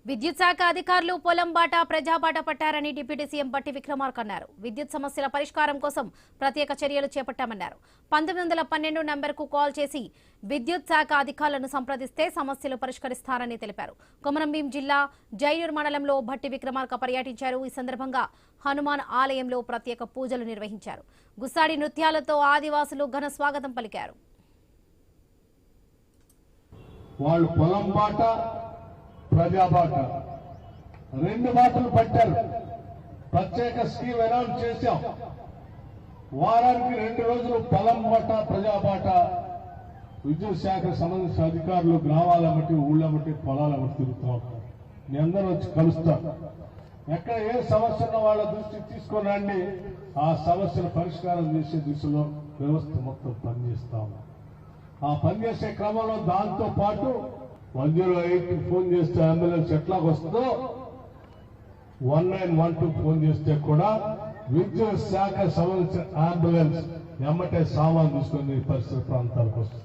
విద్యుత్ శాఖ అధికారులు పొలం బాట ప్రజాబాట పట్టారని డిప్యూటీ సీఎం బట్టి విక్రమార్క అన్నారు. విద్యుత్ సమస్యల పరిష్కారం కోసం ప్రత్యేక చర్యలు చేపట్టామన్నారు. 1912 నంబర్కు కాల్ చేసి విద్యుత్ శాఖ అధికారులను సంప్రదిస్తే సమస్యలు పరిష్కరిస్తారని తెలిపారు. కొమరంభీం జిల్లా జైనూర్ మండలంలో బట్టి విక్రమార్క పర్యటించారు. ఈ సందర్భంగా హనుమాన్ ఆలయంలో ప్రత్యేక పూజలు నిర్వహించారు. గుస్సాడి నృత్యాలతో ఆదివాసులు ఘన స్వాగతం పలికారు. వాళ్ళు పొలం బాట ప్రజాబాట రెండు బాటలు పట్టారు. ప్రత్యేక స్కీమ్ అనౌన్స్ చేశాం. వారానికి 2 రోజులు పొలం బాట ప్రజాబాట విద్యుత్ శాఖకు సంబంధించిన అధికారులు గ్రామాల బట్టి ఊళ్ళ బట్టి పొలాల బట్టి తిరుగుతూ ఉంటారు. మీ అందరూ వచ్చి కలుస్తారు. ఎక్కడ ఏ సమస్య ఉన్న వాళ్ళ దృష్టికి తీసుకొని రండి. ఆ సమస్యను పరిష్కారం చేసే దిశలో వ్యవస్థ మొత్తం పనిచేస్తాం. ఆ పనిచేసే క్రమంలో దాంతో పాటు 108 ఫోన్ చేస్తే అంబులెన్స్ ఎట్లాగ వస్తుందో 1912 ఫోన్ చేస్తే కూడా విద్యుత్ శాఖ సంబంధించిన అంబులెన్స్ ఎమ్మటే సామాన్ తీసుకొని పరిసర ప్రాంతాలకు వస్తుంది.